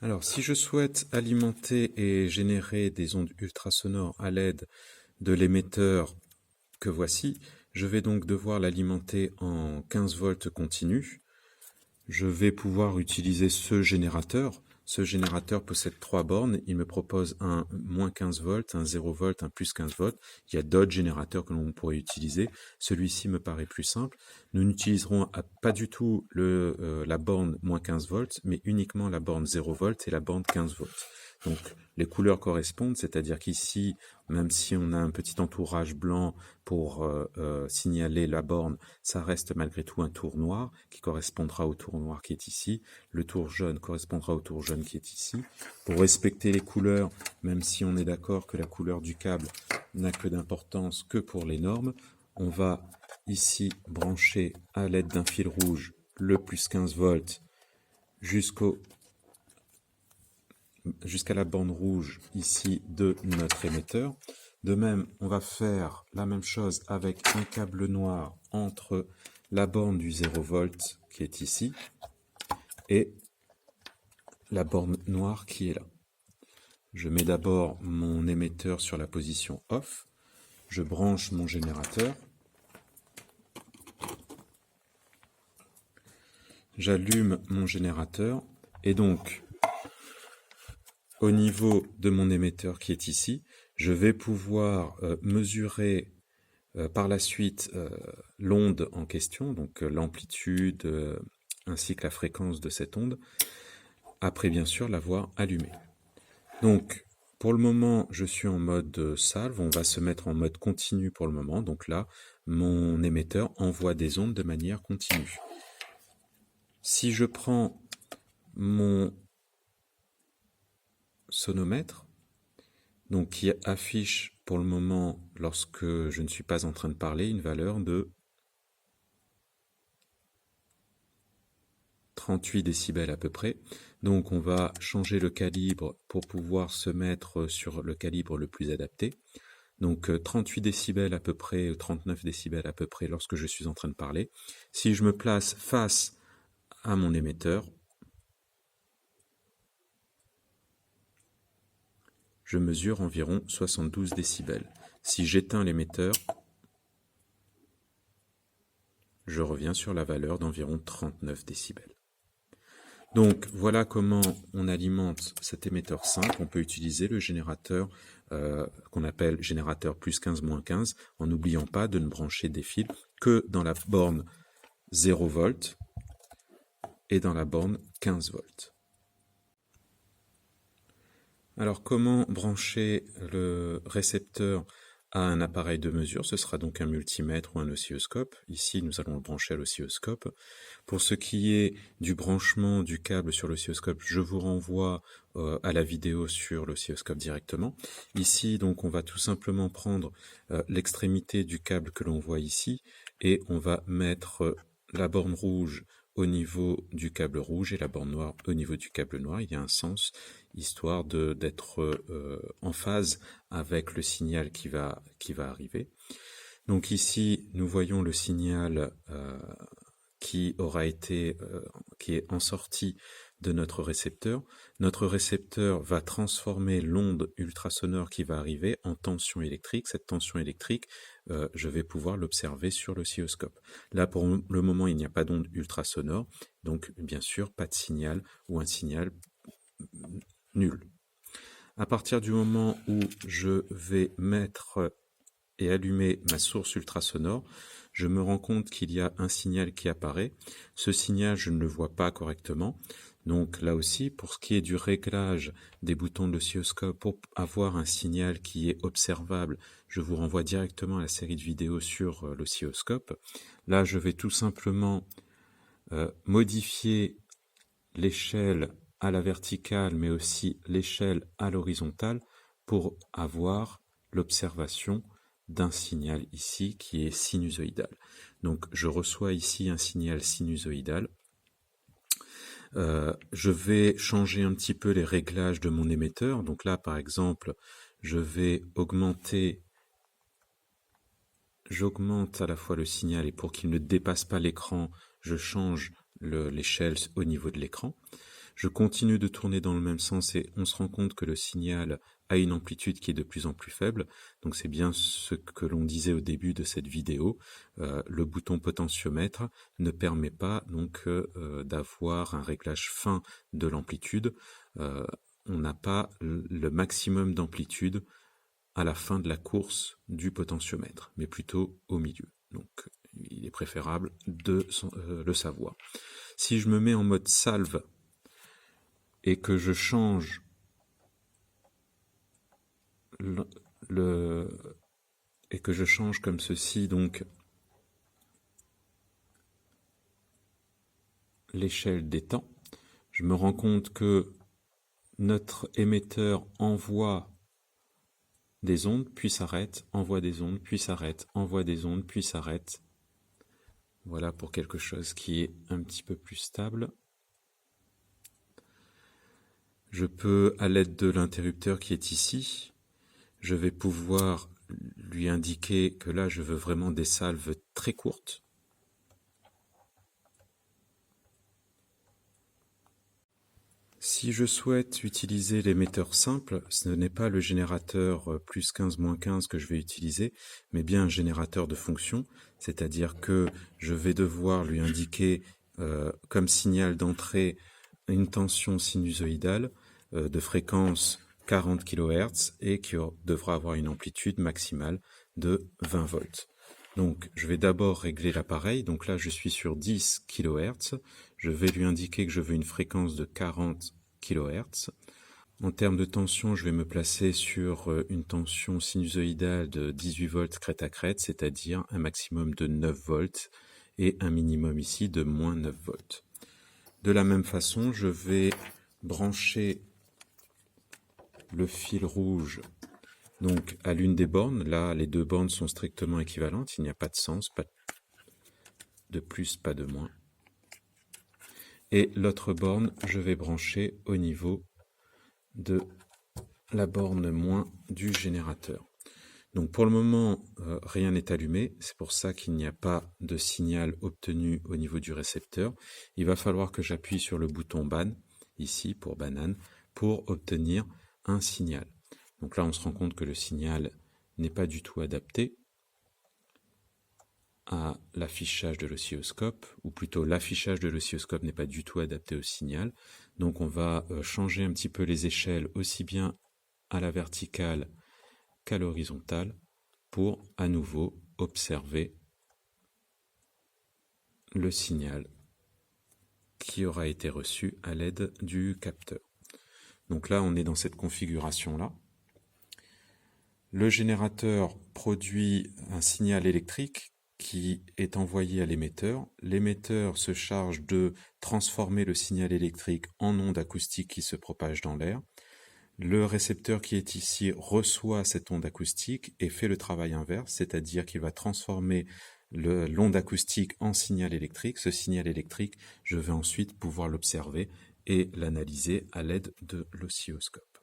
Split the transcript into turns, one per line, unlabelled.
Alors, si je souhaite alimenter et générer des ondes ultrasonores à l'aide de l'émetteur que voici, je vais donc devoir l'alimenter en 15 volts continu. Je vais pouvoir utiliser ce générateur. Ce générateur possède 3 bornes. Il me propose un moins 15 volts, un 0 volts, un plus 15 volts. Il y a d'autres générateurs que l'on pourrait utiliser. Celui-ci me paraît plus simple. Nous n'utiliserons pas du tout la borne moins 15 volts, mais uniquement la borne 0 volts et la borne 15 volts. Donc les couleurs correspondent, c'est-à-dire qu'ici, même si on a un petit entourage blanc pour signaler la borne, ça reste malgré tout un tour noir qui correspondra au tour noir qui est ici. Le tour jaune correspondra au tour jaune qui est ici. Pour respecter les couleurs, même si on est d'accord que la couleur du câble n'a que d'importance que pour les normes, on va ici brancher à l'aide d'un fil rouge le plus 15 volts jusqu'à la bande rouge ici de notre émetteur. De même, on va faire la même chose avec un câble noir entre la borne du 0 volt qui est ici et la borne noire qui est là. Je mets d'abord mon émetteur sur la position off, je branche mon générateur, j'allume mon générateur et donc au niveau de mon émetteur qui est ici, je vais pouvoir mesurer par la suite l'onde en question, donc l'amplitude ainsi que la fréquence de cette onde, après bien sûr l'avoir allumée. Donc pour le moment je suis en mode salve, on va se mettre en mode continu pour le moment, donc là mon émetteur envoie des ondes de manière continue. Si je prends mon sonomètre, donc qui affiche pour le moment, lorsque je ne suis pas en train de parler, une valeur de 38 décibels à peu près. Donc on va changer le calibre pour pouvoir se mettre sur le calibre le plus adapté. Donc 38 décibels à peu près, 39 décibels à peu près lorsque je suis en train de parler. Si je me place face à mon émetteur, je mesure environ 72 décibels. Si j'éteins l'émetteur, je reviens sur la valeur d'environ 39 décibels. Donc voilà comment on alimente cet émetteur simple. On peut utiliser le générateur qu'on appelle générateur plus 15 moins 15 en n'oubliant pas de ne brancher des fils que dans la borne 0 volts et dans la borne 15 volts. Alors comment brancher le récepteur à un appareil de mesure? Ce sera donc un multimètre ou un oscilloscope. Ici, nous allons le brancher à l'oscilloscope. Pour ce qui est du branchement du câble sur l'oscilloscope, je vous renvoie à la vidéo sur l'oscilloscope directement. Ici, donc, on va tout simplement prendre l'extrémité du câble que l'on voit ici et on va mettre la borne rouge au niveau du câble rouge et la borne noire au niveau du câble noir. Il y a un sens, histoire d'être en phase avec le signal qui va arriver. Donc ici, nous voyons le signal qui est en sortie de notre récepteur. Notre récepteur va transformer l'onde ultrasonore qui va arriver en tension électrique. Cette tension électrique, je vais pouvoir l'observer sur l'oscilloscope. Là, pour le moment, il n'y a pas d'onde ultrasonore, donc bien sûr, pas de signal ou un signal nul. À partir du moment où je vais mettre et allumer ma source ultrasonore, je me rends compte qu'il y a un signal qui apparaît. Ce signal, je ne le vois pas correctement. Donc là aussi, pour ce qui est du réglage des boutons de l'oscilloscope, pour avoir un signal qui est observable, je vous renvoie directement à la série de vidéos sur l'oscilloscope. Là, je vais tout simplement modifier l'échelle à la verticale, mais aussi l'échelle à l'horizontale pour avoir l'observation d'un signal ici qui est sinusoïdal. Donc je reçois ici un signal sinusoïdal. Je vais changer un petit peu les réglages de mon émetteur. Donc là, par exemple, j'augmente à la fois le signal et pour qu'il ne dépasse pas l'écran, je change l'échelle au niveau de l'écran. Je continue de tourner dans le même sens et on se rend compte que le signal a une amplitude qui est de plus en plus faible. Donc c'est bien ce que l'on disait au début de cette vidéo. Le bouton potentiomètre ne permet pas donc d'avoir un réglage fin de l'amplitude. On n'a pas le maximum d'amplitude à la fin de la course du potentiomètre, mais plutôt au milieu. Donc il est préférable de le savoir. Si je me mets en mode salve et que je change comme ceci, donc l'échelle des temps, je me rends compte que notre émetteur envoie des ondes, puis s'arrête, envoie des ondes, puis s'arrête, envoie des ondes, puis s'arrête. Voilà pour quelque chose qui est un petit peu plus stable. Je peux, à l'aide de l'interrupteur qui est ici, je vais pouvoir lui indiquer que là, je veux vraiment des salves très courtes. Si je souhaite utiliser l'émetteur simple, ce n'est pas le générateur plus 15, moins 15 que je vais utiliser, mais bien un générateur de fonction, c'est-à-dire que je vais devoir lui indiquer comme signal d'entrée une tension sinusoïdale de fréquence 40 kHz et qui devra avoir une amplitude maximale de 20 volts. Donc je vais d'abord régler l'appareil, donc là je suis sur 10 kHz, je vais lui indiquer que je veux une fréquence de 40 kHz. En termes de tension, je vais me placer sur une tension sinusoïdale de 18 volts crête à crête, c'est-à-dire un maximum de 9 volts et un minimum ici de moins 9 volts. De la même façon, je vais brancher le fil rouge donc à l'une des bornes. Là, les deux bornes sont strictement équivalentes, il n'y a pas de sens, pas de plus, pas de moins. Et l'autre borne, je vais brancher au niveau de la borne moins du générateur. Donc pour le moment, rien n'est allumé, c'est pour ça qu'il n'y a pas de signal obtenu au niveau du récepteur. Il va falloir que j'appuie sur le bouton ban, ici pour banane, pour obtenir un signal. Donc là, on se rend compte que le signal n'est pas du tout adapté à l'affichage de l'oscilloscope, ou plutôt l'affichage de l'oscilloscope n'est pas du tout adapté au signal. Donc on va changer un petit peu les échelles, aussi bien à la verticale qu'à l'horizontale, pour à nouveau observer le signal qui aura été reçu à l'aide du capteur. Donc là, on est dans cette configuration-là. Le générateur produit un signal électrique qui est envoyé à l'émetteur. L'émetteur se charge de transformer le signal électrique en onde acoustique qui se propage dans l'air. Le récepteur qui est ici reçoit cette onde acoustique et fait le travail inverse, c'est-à-dire qu'il va transformer l'onde acoustique en signal électrique. Ce signal électrique, je vais ensuite pouvoir l'observer et l'analyser à l'aide de l'oscilloscope.